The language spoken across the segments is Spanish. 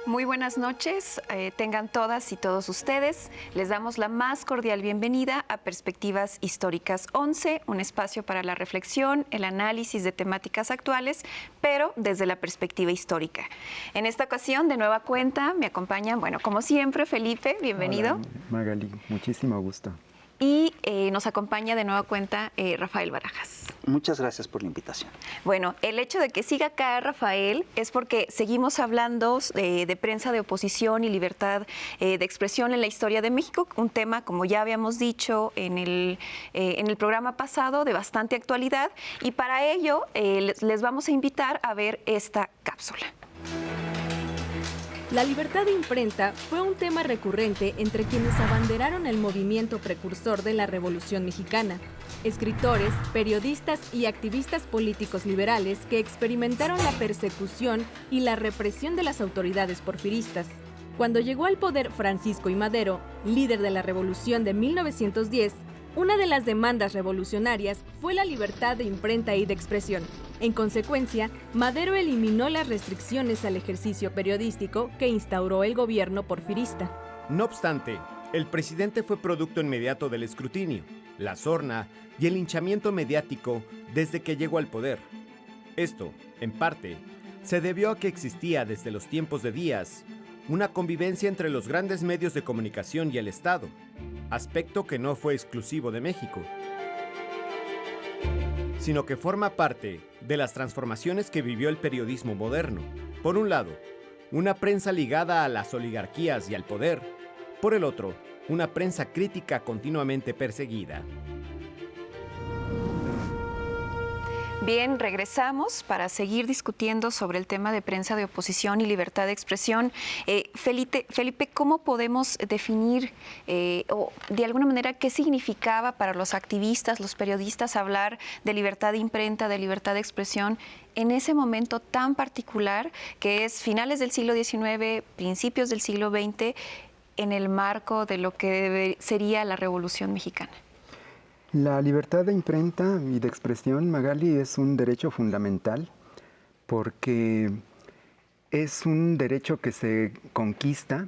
Muy buenas noches, tengan todas y todos ustedes. Les damos la más cordial bienvenida a Perspectivas Históricas 11, un espacio para la reflexión, el análisis de temáticas actuales, pero desde la perspectiva histórica. En esta ocasión, de nueva cuenta, me acompañan, bueno, como siempre, Felipe, bienvenido. Hola, Magali, muchísimo gusto. Y nos acompaña de nueva cuenta Rafael Barajas. Muchas gracias por la invitación. Bueno, el hecho de que siga acá Rafael es porque seguimos hablando de prensa de oposición y libertad de expresión en la historia de México, un tema, como ya habíamos dicho en el programa pasado, de bastante actualidad, y para ello les vamos a invitar a ver esta cápsula. La libertad de imprenta fue un tema recurrente entre quienes abanderaron el movimiento precursor de la Revolución Mexicana. Escritores, periodistas y activistas políticos liberales que experimentaron la persecución y la represión de las autoridades porfiristas. Cuando llegó al poder Francisco I. Madero, líder de la Revolución de 1910, una de las demandas revolucionarias fue la libertad de imprenta y de expresión. En consecuencia, Madero eliminó las restricciones al ejercicio periodístico que instauró el gobierno porfirista. No obstante, el presidente fue producto inmediato del escrutinio, la sorna y el linchamiento mediático desde que llegó al poder. Esto, en parte, se debió a que existía desde los tiempos de Díaz una convivencia entre los grandes medios de comunicación y el Estado, aspecto que no fue exclusivo de México, sino que forma parte de las transformaciones que vivió el periodismo moderno. Por un lado, una prensa ligada a las oligarquías y al poder. Por el otro, una prensa crítica continuamente perseguida. Bien, regresamos para seguir discutiendo sobre el tema de prensa de oposición y libertad de expresión. Felipe, ¿cómo podemos definir o de alguna manera qué significaba para los activistas, los periodistas hablar de libertad de imprenta, de libertad de expresión en ese momento tan particular que es finales del siglo XIX, principios del siglo XX, en el marco de lo que sería la Revolución Mexicana? La libertad de imprenta y de expresión, Magali, es un derecho fundamental porque es un derecho que se conquista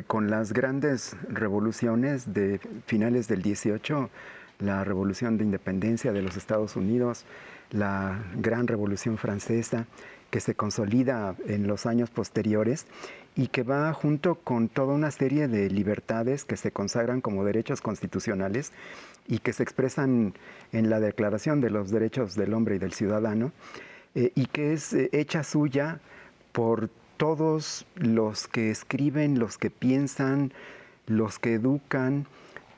con las grandes revoluciones de finales del 18, la Revolución de Independencia de los Estados Unidos, la Gran Revolución Francesa, que se consolida en los años posteriores y que va junto con toda una serie de libertades que se consagran como derechos constitucionales y que se expresan en la Declaración de los Derechos del Hombre y del Ciudadano, y que es hecha suya por todos los que escriben, los que piensan, los que educan,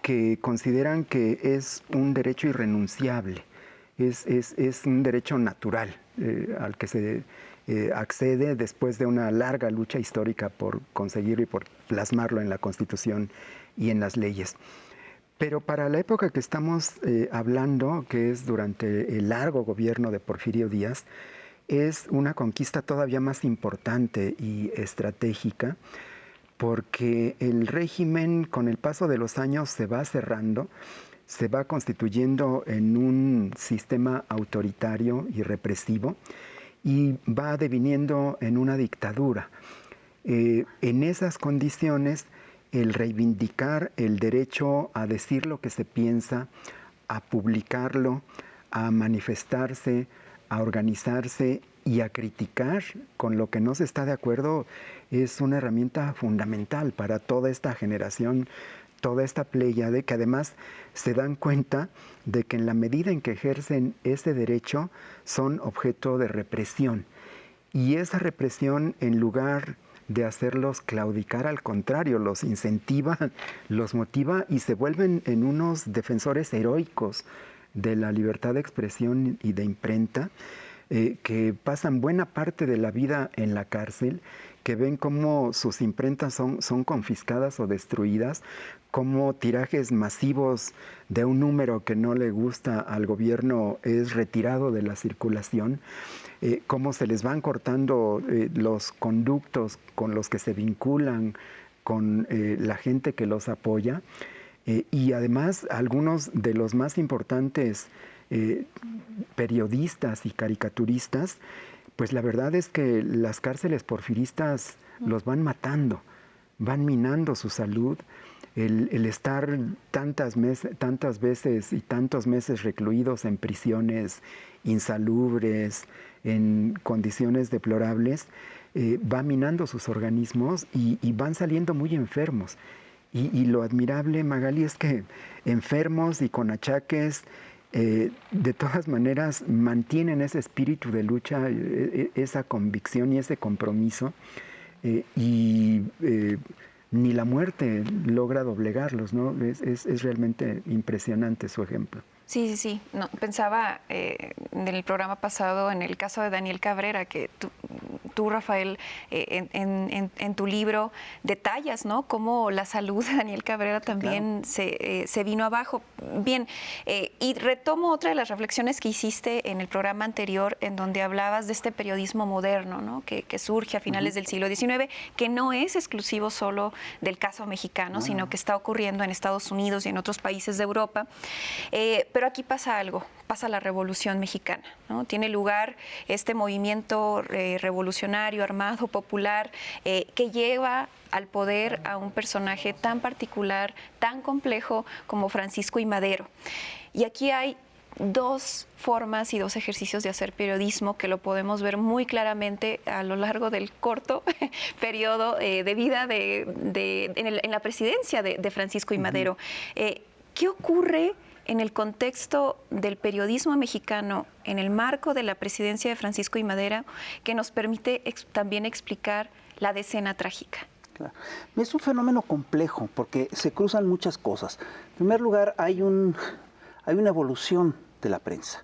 que consideran que es un derecho irrenunciable, es un derecho natural al que se accede después de una larga lucha histórica por conseguirlo y por plasmarlo en la Constitución y en las leyes. Pero para la época que estamos hablando, que es durante el largo gobierno de Porfirio Díaz, es una conquista todavía más importante y estratégica, porque el régimen con el paso de los años se va cerrando, se va constituyendo en un sistema autoritario y represivo y va deviniendo en una dictadura. En esas condiciones, el reivindicar el derecho a decir lo que se piensa, a publicarlo, a manifestarse, a organizarse y a criticar con lo que no se está de acuerdo es una herramienta fundamental para toda esta generación, toda esta pléyade, que además se dan cuenta de que en la medida en que ejercen ese derecho son objeto de represión. Y esa represión, en lugar de hacerlos claudicar, al contrario, los incentiva, los motiva y se vuelven en unos defensores heroicos de la libertad de expresión y de imprenta, que pasan buena parte de la vida en la cárcel, que ven cómo sus imprentas son confiscadas o destruidas, cómo tirajes masivos de un número que no le gusta al gobierno es retirado de la circulación, cómo se les van cortando los conductos con los que se vinculan con la gente que los apoya, y además algunos de los más importantes periodistas y caricaturistas Pues la verdad es que las cárceles porfiristas los van matando, van minando su salud. El estar tantas veces y tantos meses recluidos en prisiones insalubres, en condiciones deplorables, va minando sus organismos y van saliendo muy enfermos. Y lo admirable, Magali, es que enfermos y con achaques, de todas maneras mantienen ese espíritu de lucha, esa convicción y ese compromiso, ni la muerte logra doblegarlos, ¿no? Es realmente impresionante su ejemplo. Sí, sí, sí. No, pensaba en el programa pasado en el caso de Daniel Cabrera, que tú Rafael, en tu libro detallas, ¿no?, cómo la salud de Daniel Cabrera también se vino abajo. Bien, y retomo otra de las reflexiones que hiciste en el programa anterior, en donde hablabas de este periodismo moderno, ¿no?, que surge a finales del siglo XIX, que no es exclusivo solo del caso mexicano, sino que está ocurriendo en Estados Unidos y en otros países de Europa. Pero aquí pasa algo, pasa la Revolución Mexicana, ¿no? Tiene lugar este movimiento revolucionario, armado, popular, que lleva al poder a un personaje tan particular, tan complejo como Francisco I. Madero. Y aquí hay dos formas y dos ejercicios de hacer periodismo que lo podemos ver muy claramente a lo largo del corto periodo de vida en la presidencia de Francisco I. Madero. ¿Qué ocurre en el contexto del periodismo mexicano, en el marco de la presidencia de Francisco I. Madero, que nos permite también explicar la decena trágica? Claro. Es un fenómeno complejo porque se cruzan muchas cosas. En primer lugar, hay una evolución de la prensa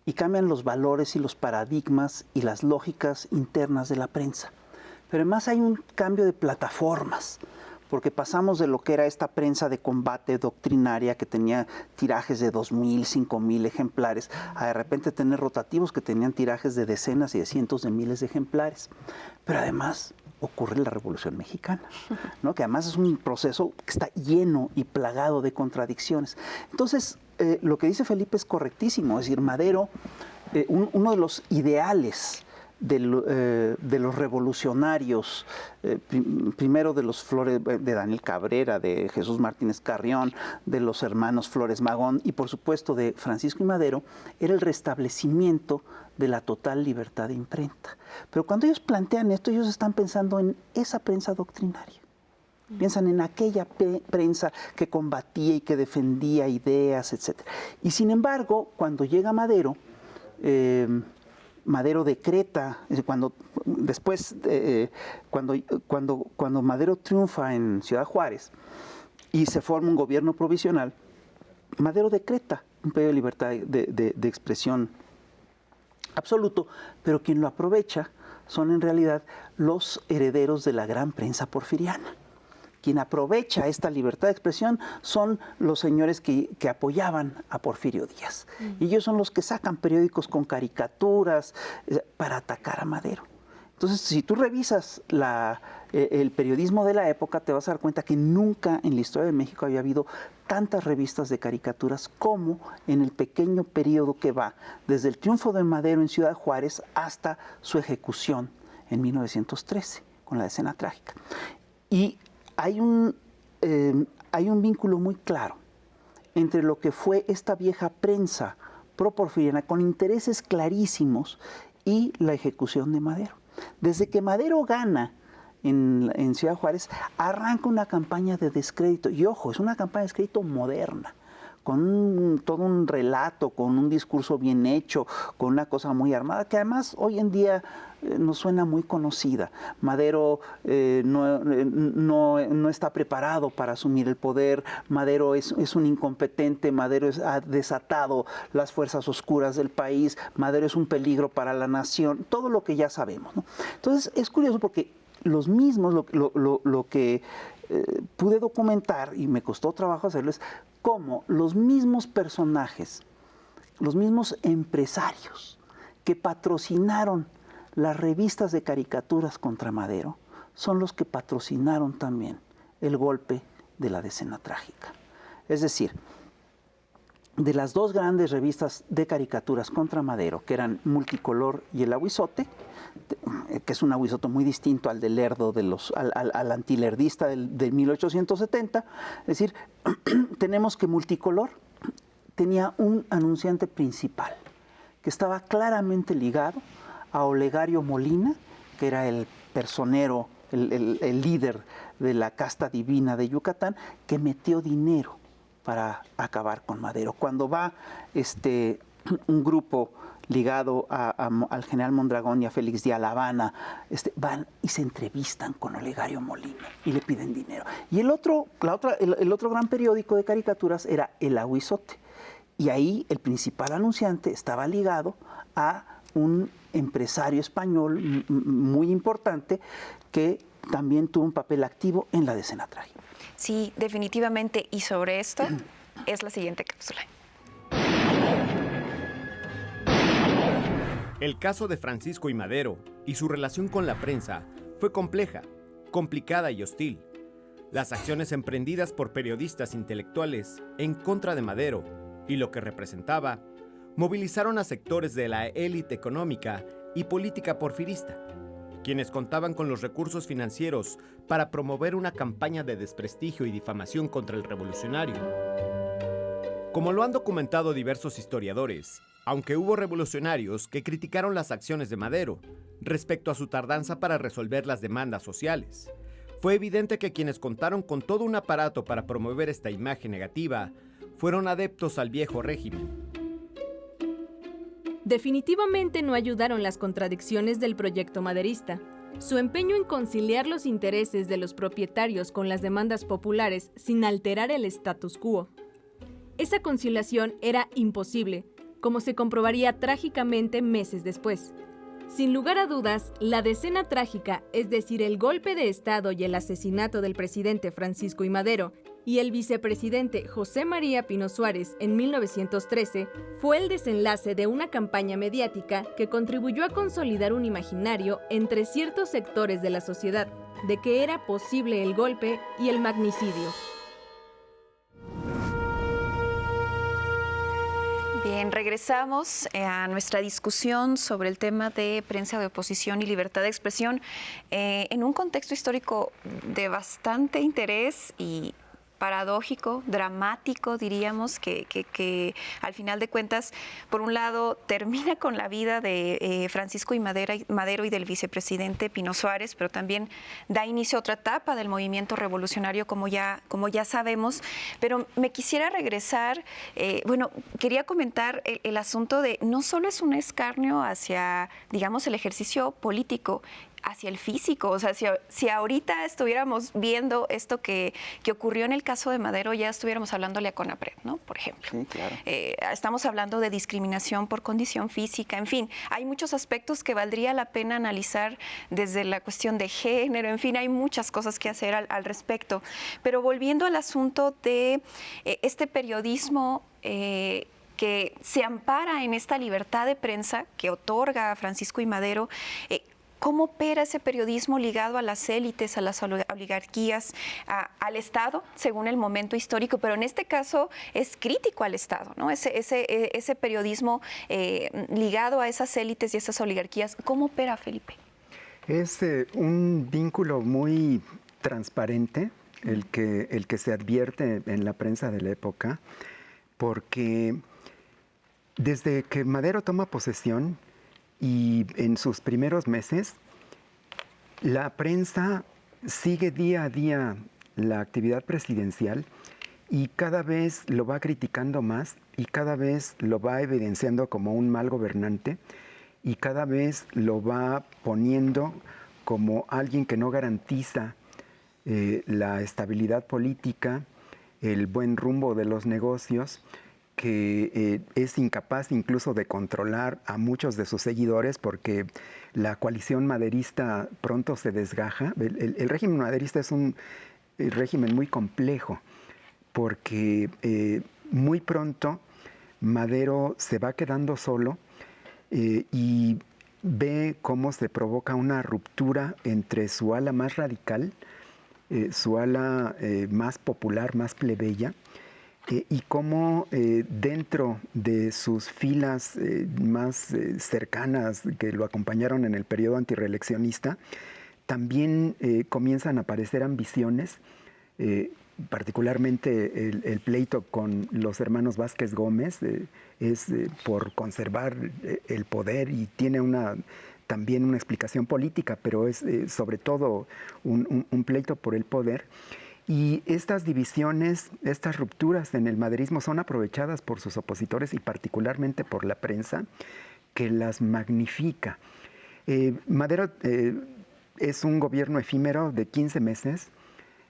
y cambian los valores y los paradigmas y las lógicas internas de la prensa. Pero además hay un cambio de plataformas, porque pasamos de lo que era esta prensa de combate doctrinaria que tenía tirajes de 2,000, 5,000 ejemplares, a de repente tener rotativos que tenían tirajes de decenas y de cientos de miles de ejemplares. Pero además ocurre la Revolución Mexicana, ¿no?, que además es un proceso que está lleno y plagado de contradicciones. Entonces, lo que dice Felipe es correctísimo, es decir, Madero, uno de los ideales de los revolucionarios, primero de los Flores, de Daniel Cabrera, de Jesús Martínez Carrión, de los hermanos Flores Magón y por supuesto de Francisco I. Madero, era el restablecimiento de la total libertad de imprenta. Pero cuando ellos plantean esto, ellos están pensando en esa prensa doctrinaria. Piensan en aquella prensa que combatía y que defendía ideas, etc. Y sin embargo, cuando llega Madero, Madero decreta, cuando Madero triunfa en Ciudad Juárez y se forma un gobierno provisional, Madero decreta un periodo de libertad de expresión absoluto, pero quien lo aprovecha son en realidad los herederos de la gran prensa porfiriana. Quien aprovecha esta libertad de expresión son los señores que apoyaban a Porfirio Díaz. Y ellos son los que sacan periódicos con caricaturas para atacar a Madero. Entonces, si tú revisas el periodismo de la época, te vas a dar cuenta que nunca en la historia de México había habido tantas revistas de caricaturas como en el pequeño periodo que va desde el triunfo de Madero en Ciudad Juárez hasta su ejecución en 1913, con la decena trágica. Y hay un vínculo muy claro entre lo que fue esta vieja prensa pro-porfiriana con intereses clarísimos y la ejecución de Madero. Desde que Madero gana en Ciudad Juárez, arranca una campaña de descrédito. Y ojo, es una campaña de descrédito moderna, con todo un relato, con un discurso bien hecho, con una cosa muy armada, que además hoy en día nos suena muy conocida. Madero no está preparado para asumir el poder, Madero es un incompetente, Madero ha desatado las fuerzas oscuras del país, Madero es un peligro para la nación, todo lo que ya sabemos, ¿no? Entonces es curioso porque los mismos, lo que pude documentar, y me costó trabajo hacerlo, es cómo los mismos personajes, los mismos empresarios que patrocinaron las revistas de caricaturas contra Madero, son los que patrocinaron también el golpe de la decena trágica. Es decir, de las dos grandes revistas de caricaturas contra Madero, que eran Multicolor y El Ahuizote, que es un ahuizote muy distinto al del lerdo, al antilerdista de 1870. Es decir, tenemos que Multicolor tenía un anunciante principal, que estaba claramente ligado a Olegario Molina, que era el personero, el líder de la casta divina de Yucatán, que metió dinero para acabar con Madero. Cuando va un grupo ligado al general Mondragón y a Félix de La Habana, van y se entrevistan con Olegario Molina y le piden dinero. Y el otro gran periódico de caricaturas era El Ahuizote. Y ahí el principal anunciante estaba ligado a un empresario español muy importante que también tuvo un papel activo en la decena trágica. Sí, definitivamente. Y sobre esto es la siguiente cápsula. El caso de Francisco y Madero y su relación con la prensa fue compleja, complicada y hostil. Las acciones emprendidas por periodistas intelectuales en contra de Madero y lo que representaba, movilizaron a sectores de la élite económica y política porfirista, quienes contaban con los recursos financieros para promover una campaña de desprestigio y difamación contra el revolucionario. Como lo han documentado diversos historiadores, aunque hubo revolucionarios que criticaron las acciones de Madero respecto a su tardanza para resolver las demandas sociales, fue evidente que quienes contaron con todo un aparato para promover esta imagen negativa fueron adeptos al viejo régimen. Definitivamente no ayudaron las contradicciones del proyecto maderista. Su empeño en conciliar los intereses de los propietarios con las demandas populares sin alterar el status quo. Esa conciliación era imposible, como se comprobaría trágicamente meses después. Sin lugar a dudas, la decena trágica, es decir, el golpe de Estado y el asesinato del presidente Francisco I. Madero y el vicepresidente José María Pino Suárez en 1913, fue el desenlace de una campaña mediática que contribuyó a consolidar un imaginario entre ciertos sectores de la sociedad de que era posible el golpe y el magnicidio. Bien, regresamos a nuestra discusión sobre el tema de prensa de oposición y libertad de expresión en un contexto histórico de bastante interés y paradójico, dramático, diríamos, que al final de cuentas, por un lado, termina con la vida de Francisco y Madero y del vicepresidente Pino Suárez, pero también da inicio a otra etapa del movimiento revolucionario, como ya sabemos. Pero me quisiera regresar, quería comentar el asunto de no solo es un escarnio hacia, digamos, el ejercicio político, hacia el físico. O sea, si ahorita estuviéramos viendo esto que ocurrió en el caso de Madero, ya estuviéramos hablándole a CONAPRED, ¿no? Por ejemplo. Sí, claro. Estamos hablando de discriminación por condición física, en fin, hay muchos aspectos que valdría la pena analizar desde la cuestión de género, en fin, hay muchas cosas que hacer al respecto. Pero volviendo al asunto de este periodismo que se ampara en esta libertad de prensa que otorga a Francisco y Madero, ¿cómo opera ese periodismo ligado a las élites, a las oligarquías, al Estado, según el momento histórico? Pero en este caso es crítico al Estado, ¿no? Ese periodismo ligado a esas élites y esas oligarquías, ¿cómo opera, Felipe? Es un vínculo muy transparente el que se advierte en la prensa de la época, porque desde que Madero toma posesión, y en sus primeros meses, la prensa sigue día a día la actividad presidencial y cada vez lo va criticando más y cada vez lo va evidenciando como un mal gobernante y cada vez lo va poniendo como alguien que no garantiza la estabilidad política, el buen rumbo de los negocios, que es incapaz incluso de controlar a muchos de sus seguidores porque la coalición maderista pronto se desgaja. El régimen maderista es un régimen muy complejo porque muy pronto Madero se va quedando solo y ve cómo se provoca una ruptura entre su ala más radical, su ala más popular, más plebeya, y cómo dentro de sus filas más cercanas que lo acompañaron en el periodo antirreeleccionista, también comienzan a aparecer ambiciones, particularmente el pleito con los hermanos Vázquez Gómez es por conservar el poder y tiene también una explicación política, pero es sobre todo un pleito por el poder. Y estas divisiones, estas rupturas en el maderismo son aprovechadas por sus opositores y particularmente por la prensa, que las magnifica. Madero es un gobierno efímero de 15 meses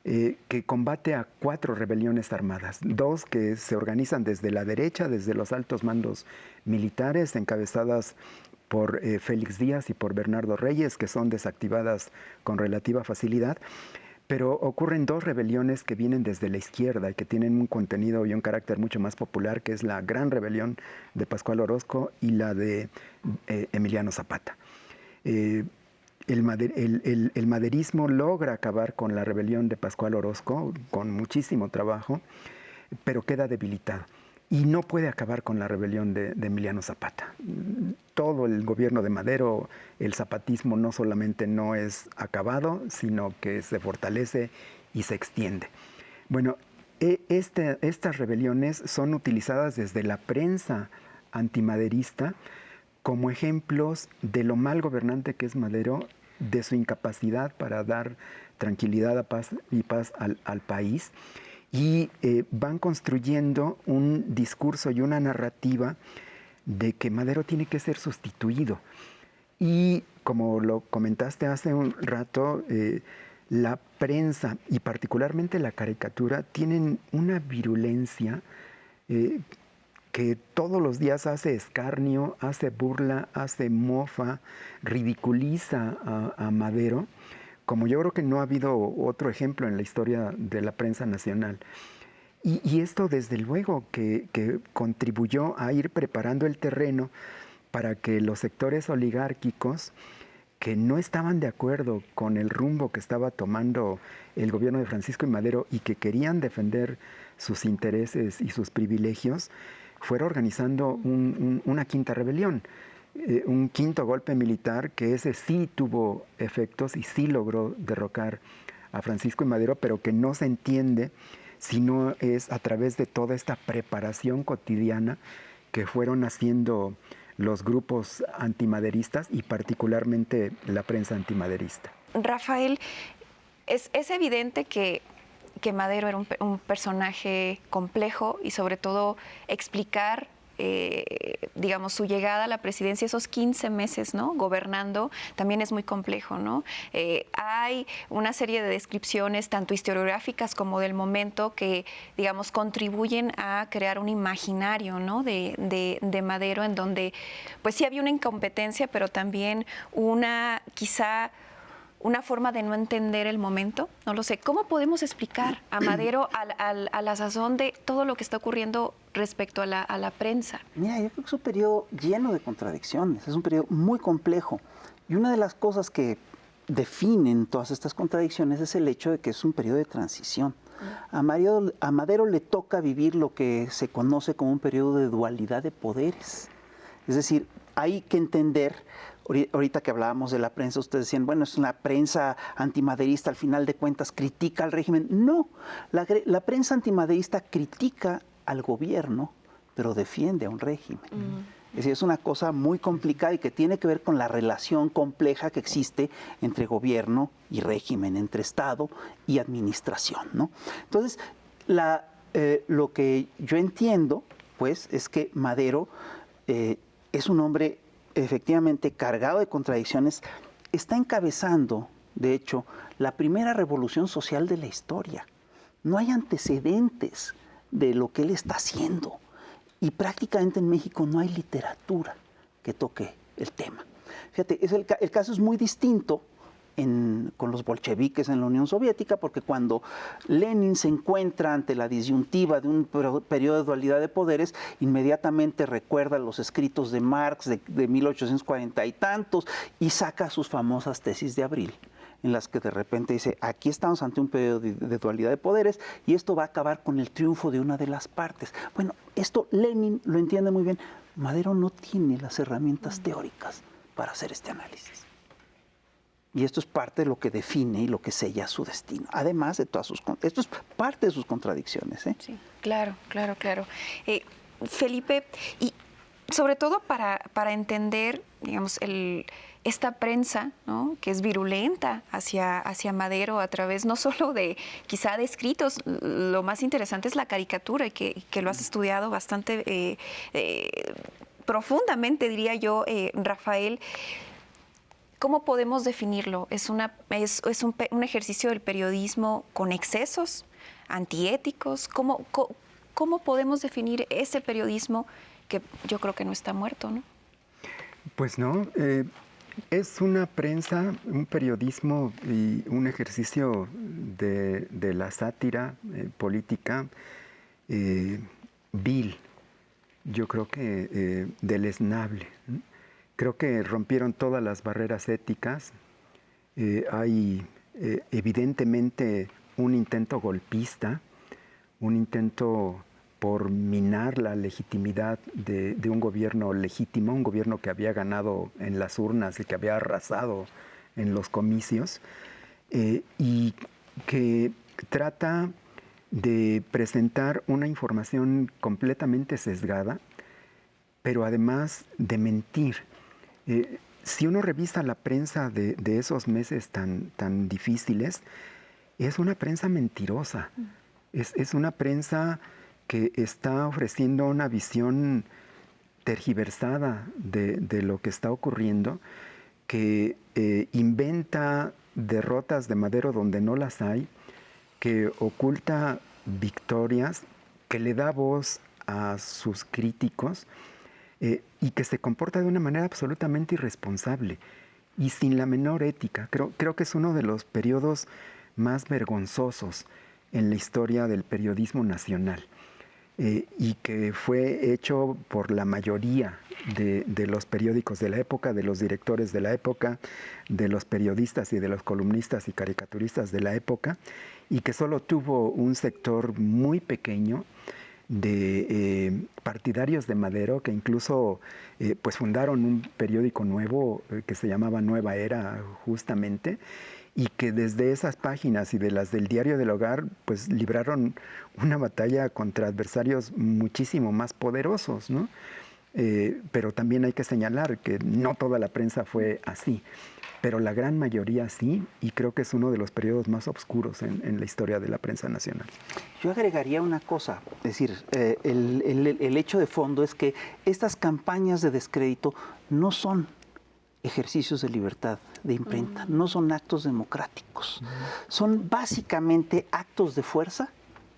que combate a 4 rebeliones armadas, 2 que se organizan desde la derecha, desde los altos mandos militares, encabezadas por Félix Díaz y por Bernardo Reyes, que son desactivadas con relativa facilidad. Pero ocurren 2 rebeliones que vienen desde la izquierda y que tienen un contenido y un carácter mucho más popular, que es la Gran Rebelión de Pascual Orozco y la de Emiliano Zapata. El maderismo logra acabar con la rebelión de Pascual Orozco con muchísimo trabajo, pero queda debilitado. Y no puede acabar con la rebelión de Emiliano Zapata. Todo el gobierno de Madero, el zapatismo no solamente no es acabado, sino que se fortalece y se extiende. Bueno, estas rebeliones son utilizadas desde la prensa antimaderista como ejemplos de lo mal gobernante que es Madero, de su incapacidad para dar tranquilidad y paz al país. Y van construyendo un discurso y una narrativa de que Madero tiene que ser sustituido. Y como lo comentaste hace un rato, la prensa y particularmente la caricatura tienen una virulencia que todos los días hace escarnio, hace burla, hace mofa, ridiculiza a Madero, como yo creo que no ha habido otro ejemplo en la historia de la prensa nacional. Y esto desde luego que contribuyó a ir preparando el terreno para que los sectores oligárquicos que no estaban de acuerdo con el rumbo que estaba tomando el gobierno de Francisco I. Madero y que querían defender sus intereses y sus privilegios, fuera organizando una quinta rebelión. Un quinto golpe militar que ese sí tuvo efectos y sí logró derrocar a Francisco I. Madero, pero que no se entiende si no es a través de toda esta preparación cotidiana que fueron haciendo los grupos antimaderistas y particularmente la prensa antimaderista. Rafael, es evidente que Madero era un personaje complejo y sobre todo explicar digamos, su llegada a la presidencia, esos 15 meses, ¿no?, gobernando, también es muy complejo, ¿no? Hay una serie de descripciones, tanto historiográficas como del momento, que, digamos, contribuyen a crear un imaginario, ¿no?, de Madero, en donde, pues sí había una incompetencia, pero también quizá una forma de no entender el momento, no lo sé. ¿Cómo podemos explicar a Madero a la sazón de todo lo que está ocurriendo respecto a la prensa? Mira, yo creo que es un periodo lleno de contradicciones, es un periodo muy complejo. Y una de las cosas que definen todas estas contradicciones es el hecho de que es un periodo de transición. A Madero le toca vivir lo que se conoce como un periodo de dualidad de poderes. Es decir, hay que entender, ahorita que hablábamos de la prensa, ustedes decían, bueno, es una prensa antimaderista, al final de cuentas critica al régimen. No, la prensa antimaderista critica al gobierno, pero defiende a un régimen. Es decir, es una cosa muy complicada y que tiene que ver con la relación compleja que existe entre gobierno y régimen, entre Estado y administración, ¿no? Entonces, lo que yo entiendo, pues, es que Madero es un hombre efectivamente cargado de contradicciones, está encabezando, de hecho, la primera revolución social de la historia. No hay antecedentes de lo que él está haciendo y prácticamente en México no hay literatura que toque el tema. Fíjate, el caso es muy distinto con los bolcheviques en la Unión Soviética, porque cuando Lenin se encuentra ante la disyuntiva de un periodo de dualidad de poderes, inmediatamente recuerda los escritos de Marx de 1840 y tantos y saca sus famosas tesis de abril, en las que de repente dice, aquí estamos ante un periodo de dualidad de poderes y esto va a acabar con el triunfo de una de las partes. Bueno, esto Lenin lo entiende muy bien. Madero no tiene las herramientas teóricas para hacer este análisis. Y esto es parte de lo que define y lo que sella su destino. Además de todas sus... Esto es parte de sus contradicciones. Sí, claro. Felipe, y sobre todo para entender, digamos, esta prensa, ¿no?, que es virulenta hacia Madero a través no solo de quizá de escritos, lo más interesante es la caricatura y que lo has estudiado bastante profundamente, diría yo, Rafael. ¿Cómo podemos definirlo? ¿Es un ejercicio del periodismo con excesos, antiéticos? ¿Cómo podemos definir ese periodismo que yo creo que no está muerto, ¿no? Pues no, es una prensa, un periodismo y un ejercicio de la sátira política vil, yo creo que deleznable, ¿no? Creo que rompieron todas las barreras éticas. Hay evidentemente un intento golpista, un intento por minar la legitimidad de un gobierno legítimo, un gobierno que había ganado en las urnas y que había arrasado en los comicios, y que trata de presentar una información completamente sesgada, pero además de mentir. Si uno revisa la prensa de esos meses tan difíciles, es una prensa mentirosa. Es una prensa que está ofreciendo una visión tergiversada de lo que está ocurriendo, que inventa derrotas de Madero donde no las hay, que oculta victorias, que le da voz a sus críticos, y que se comporta de una manera absolutamente irresponsable y sin la menor ética. Creo que es uno de los periodos más vergonzosos en la historia del periodismo nacional, y que fue hecho por la mayoría de los periódicos de la época, de los directores de la época, de los periodistas y de los columnistas y caricaturistas de la época, y que solo tuvo un sector muy pequeño de partidarios de Madero, que incluso pues fundaron un periódico nuevo que se llamaba Nueva Era, justamente, y que desde esas páginas y de las del Diario del Hogar pues libraron una batalla contra adversarios muchísimo más poderosos, ¿no? Pero también hay que señalar que no toda la prensa fue así, pero la gran mayoría sí, y creo que es uno de los periodos más oscuros en la historia de la prensa nacional. Yo agregaría una cosa, es decir, el hecho de fondo es que estas campañas de descrédito no son ejercicios de libertad de imprenta, no son actos democráticos, son básicamente actos de fuerza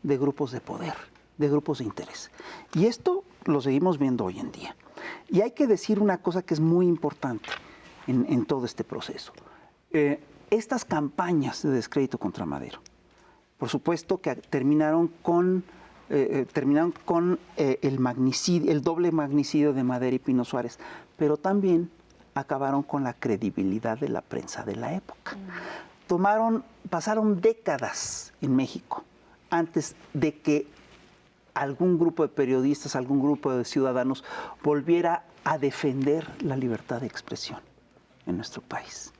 de grupos de poder, de grupos de interés. Y esto lo seguimos viendo hoy en día. Y hay que decir una cosa que es muy importante en todo este proceso. Estas campañas de descrédito contra Madero, por supuesto que terminaron con el magnicidio, el doble magnicidio de Madero y Pino Suárez, pero también acabaron con la credibilidad de la prensa de la época. Pasaron décadas en México antes de que algún grupo de periodistas, algún grupo de ciudadanos volviera a defender la libertad de expresión en nuestro país.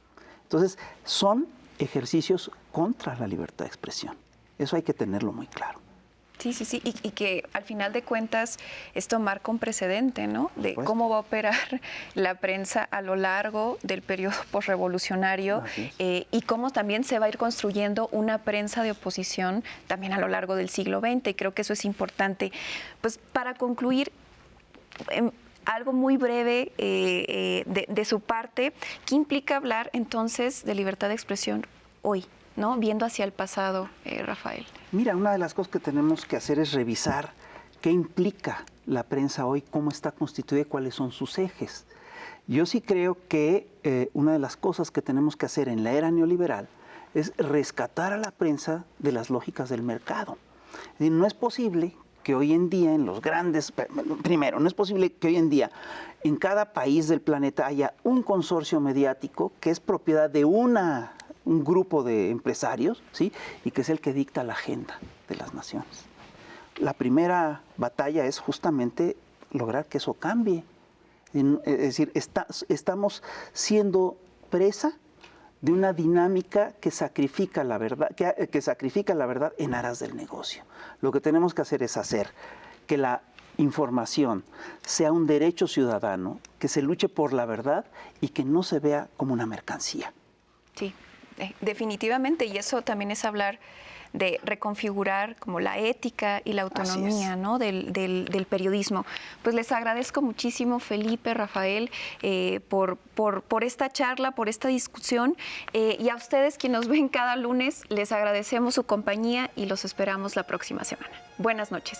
Entonces, son ejercicios contra la libertad de expresión. Eso hay que tenerlo muy claro. Sí, y que al final de cuentas esto marca un precedente, ¿no? De cómo va a operar la prensa a lo largo del periodo posrevolucionario, y cómo también se va a ir construyendo una prensa de oposición también a lo largo del siglo XX. Y creo que eso es importante. Pues para concluir, algo muy breve de su parte, ¿qué implica hablar entonces de libertad de expresión hoy, ¿no? Viendo hacia el pasado, Rafael. Mira, una de las cosas que tenemos que hacer es revisar qué implica la prensa hoy, cómo está constituida y cuáles son sus ejes. Yo sí creo que una de las cosas que tenemos que hacer en la era neoliberal es rescatar a la prensa de las lógicas del mercado. Es decir, no es posible que hoy en día en los grandes, primero, no es posible que hoy en día en cada país del planeta haya un consorcio mediático que es propiedad de una un grupo de empresarios, ¿sí? Y que es el que dicta la agenda de las naciones. La primera batalla es justamente lograr que eso cambie. Es decir, estamos siendo presa de una dinámica que sacrifica la verdad, que sacrifica la verdad en aras del negocio. Lo que tenemos que hacer es hacer que la información sea un derecho ciudadano, que se luche por la verdad y que no se vea como una mercancía. Sí, definitivamente, y eso también es hablar de reconfigurar como la ética y la autonomía, ¿no? del periodismo. Pues les agradezco muchísimo, Felipe, Rafael, por esta charla, por esta discusión, y a ustedes quienes nos ven cada lunes, les agradecemos su compañía y los esperamos la próxima semana. Buenas noches.